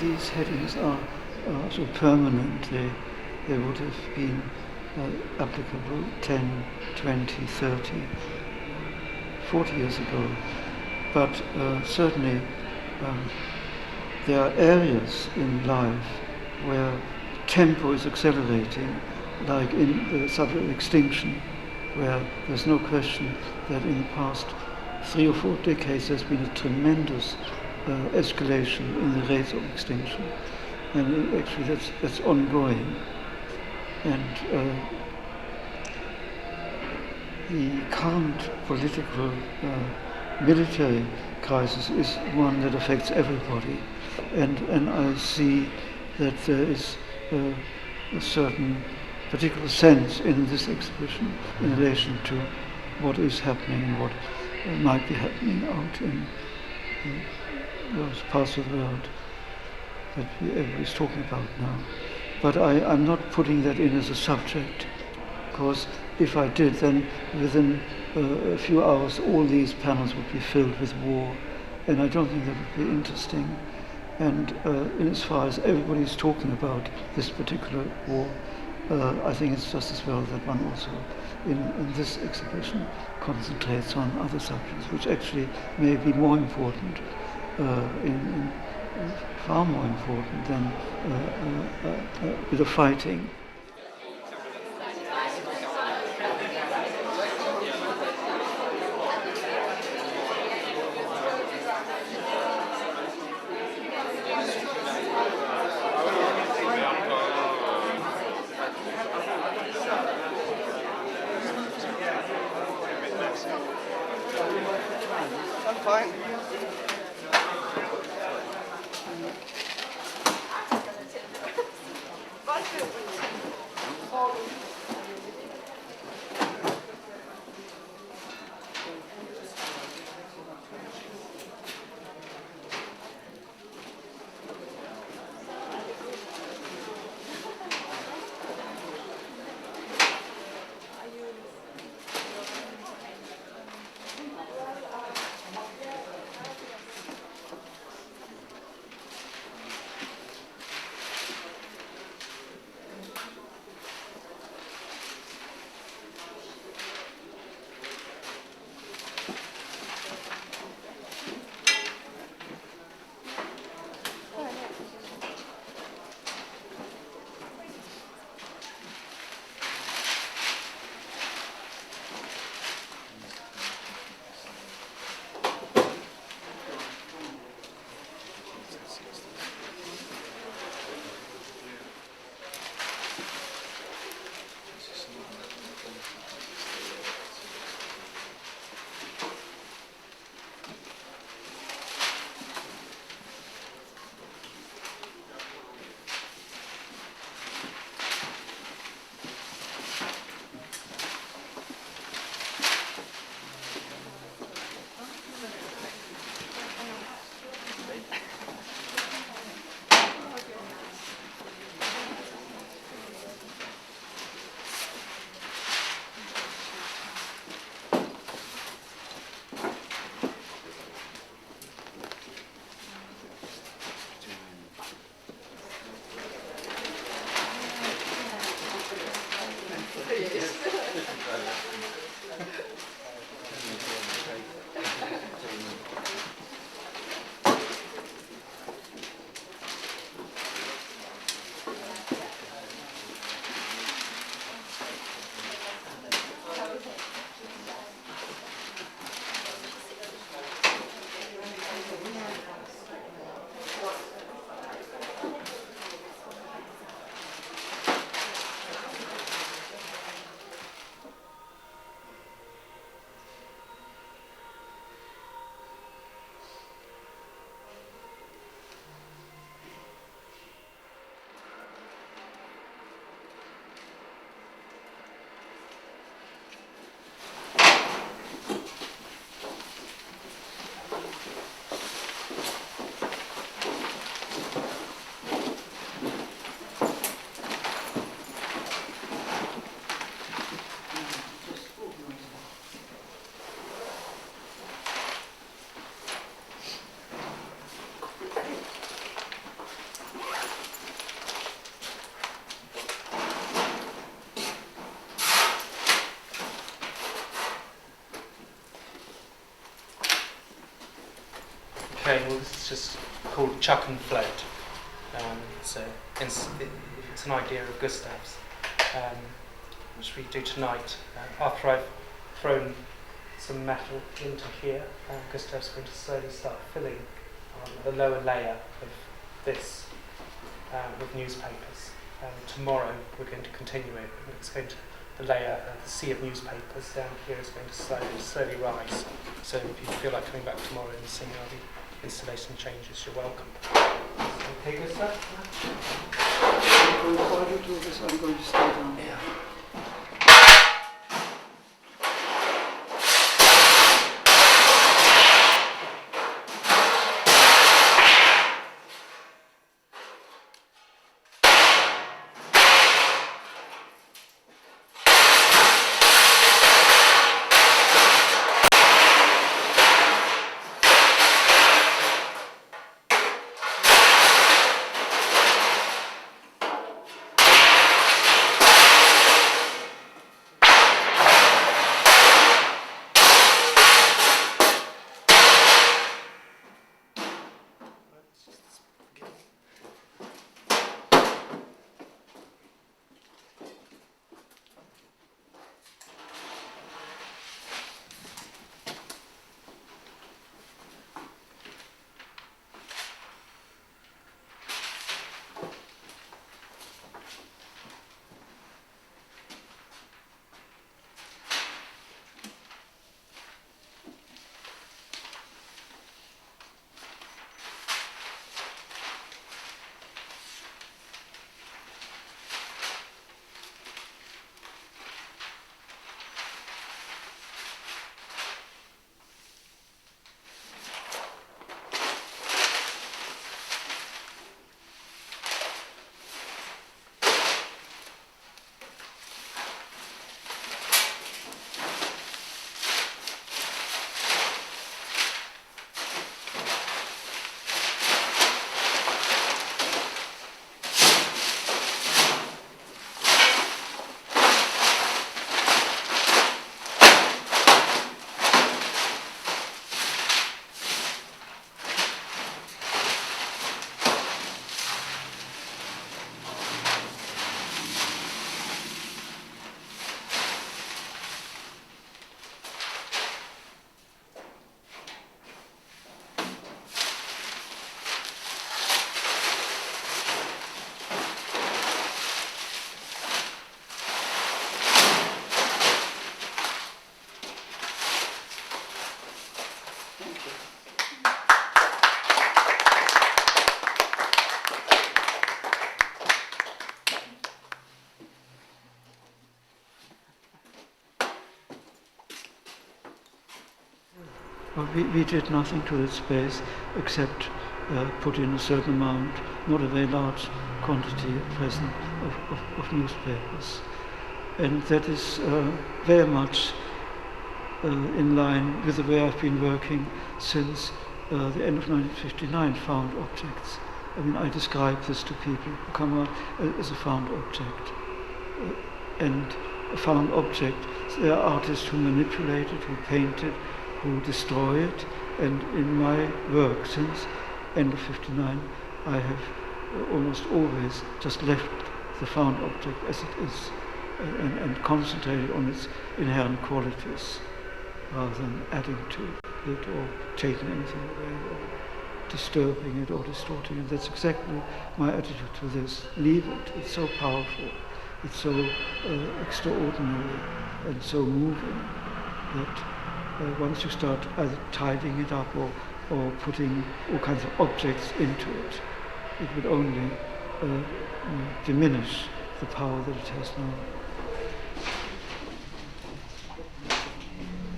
these headings are so permanent. They would have been applicable 10, 20, 30, 40 years ago. But certainly there are areas in life where tempo is accelerating, like in the subject of extinction, where there's no question that in the past 3 or 4 decades there's been a tremendous escalation in the rate of extinction. And actually that's ongoing. And the current political military crisis is one that affects everybody. And I see that there is a certain particular sense in this exhibition in relation to what is happening and what might be happening out in those parts of the world that everybody's talking about now. But I'm not putting that in as a subject, because if I did, then within a few hours all these panels would be filled with war, and I don't think that would be interesting. And in as far as everybody's talking about this particular war, I think it's just as well that one also, in this exhibition, concentrates on other subjects, which actually may be more important, far more important than a bit of fighting. I'm fine. well, this is just called Chuck and Float. So it's an idea of Gustav's, which we do tonight. After I've thrown some metal into here, Gustav's going to slowly start filling the lower layer of this with newspapers. Tomorrow we're going to continue it. It's going to, the layer, the sea of newspapers down here is going to slowly rise. So if you feel like coming back tomorrow and seeing how the installation changes, you're welcome. Okay, Gustav? While you do this, I'm going to stay down. Yeah. We did nothing to the space except put in a certain amount, not a very large quantity at present, of newspapers. And that is very much in line with the way I've been working since the end of 1959, found objects. I mean, I describe this to people who come out as a found object. And a found object, there are artists who manipulate it, who paint it, who destroy it, and in my work since end of 59, I have almost always just left the found object as it is and concentrated on its inherent qualities rather than adding to it or taking anything away or disturbing it or distorting it. That's exactly my attitude to this. Leave it. It's so powerful. It's so extraordinary and so moving that once you start either tidying it up or putting all kinds of objects into it, it would only diminish the power that it has now.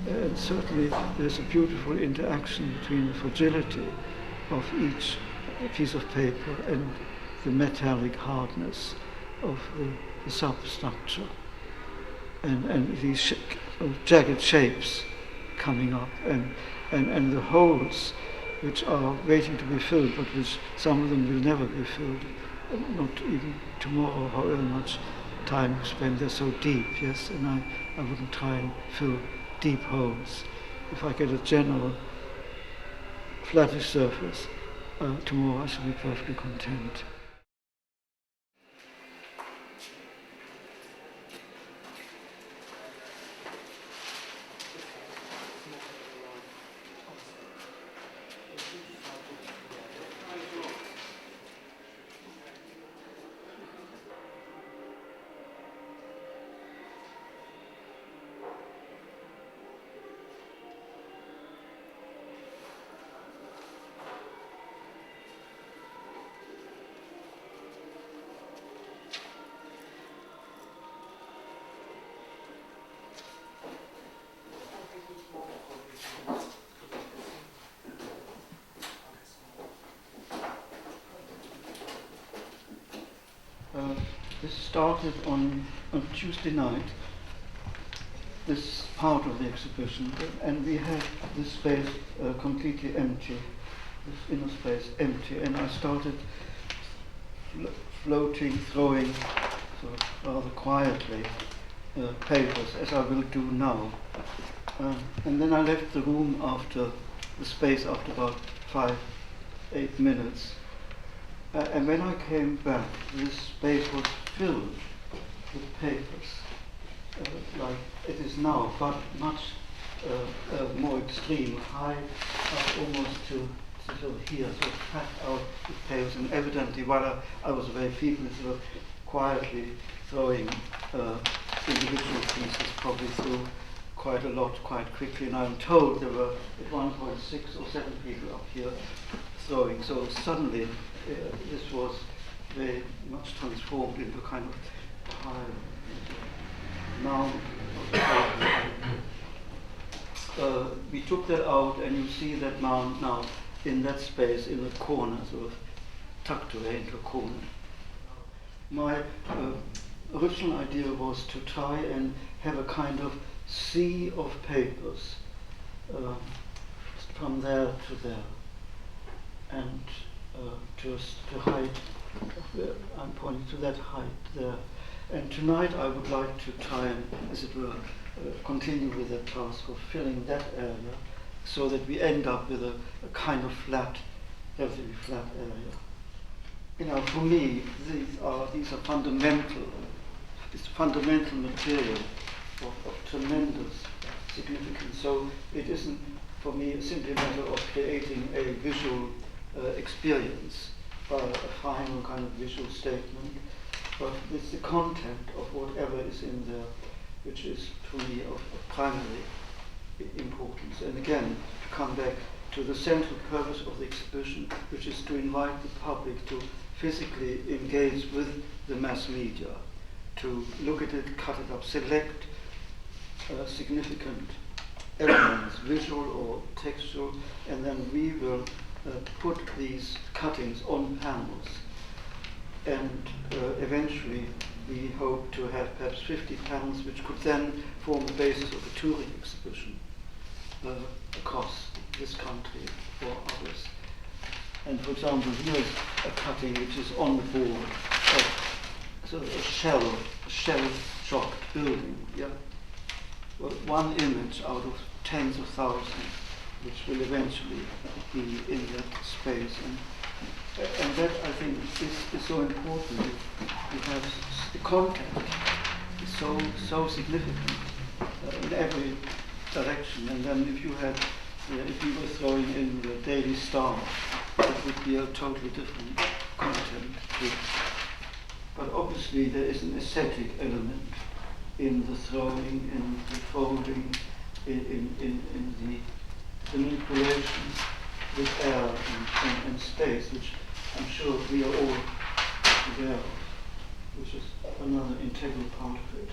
And certainly there's a beautiful interaction between the fragility of each piece of paper and the metallic hardness of the substructure and these jagged shapes coming up and the holes which are waiting to be filled, but which some of them will never be filled, not even tomorrow, however much time you spend. They're so deep, yes, and I wouldn't try and fill deep holes. If I get a general flattish surface. Tomorrow I shall be perfectly content. This started on Tuesday night, this part of the exhibition, and we had this space completely empty, this inner space empty, and I started floating, throwing, sort of rather quietly, papers, as I will do now. And then I left the room after the space after about 5-8 minutes. And when I came back, this space was filled with papers, like it is now, but much more extreme, high almost to sort of here, sort of packed out with papers. And evidently, while I was very feeble, sort of quietly throwing individual pieces, probably through quite a lot, quite quickly. And I'm told there were at one point 6 or 7 people up here throwing. So suddenly, this was very much transformed into a kind of pile. Now, we took that out, and you see that mound now in that space, in the corner, sort of tucked away into a corner. My original idea was to try and have a kind of sea of papers from there to there, and to height, I'm pointing to that height there. And tonight I would like to try and, as it were, continue with that task of filling that area so that we end up with a kind of flat, relatively flat area. You know, for me, these are fundamental, it's fundamental material of tremendous significance. So it isn't, for me, simply a matter of creating a visual experience, a final kind of visual statement, but it's the content of whatever is in there which is, for me, of primary importance. And again, to come back to the central purpose of the exhibition, which is to invite the public to physically engage with the mass media, to look at it, cut it up, select significant elements, visual or textual, and then we will put these cuttings on panels. And eventually we hope to have perhaps 50 panels which could then form the basis of a touring exhibition across this country or others. And for example, here's a cutting which is on the board of sort of a shell-shocked building. Yeah? Well, one image out of tens of thousands, which will eventually be in that space. And that, I think, is so important because the content is so significant in every direction. And then if you had, if you were throwing in the Daily Star, that would be a totally different content to it. But obviously there is an aesthetic element in the throwing, in the folding, in the manipulations with air and space, which I'm sure we are all aware of, which is another integral part of it.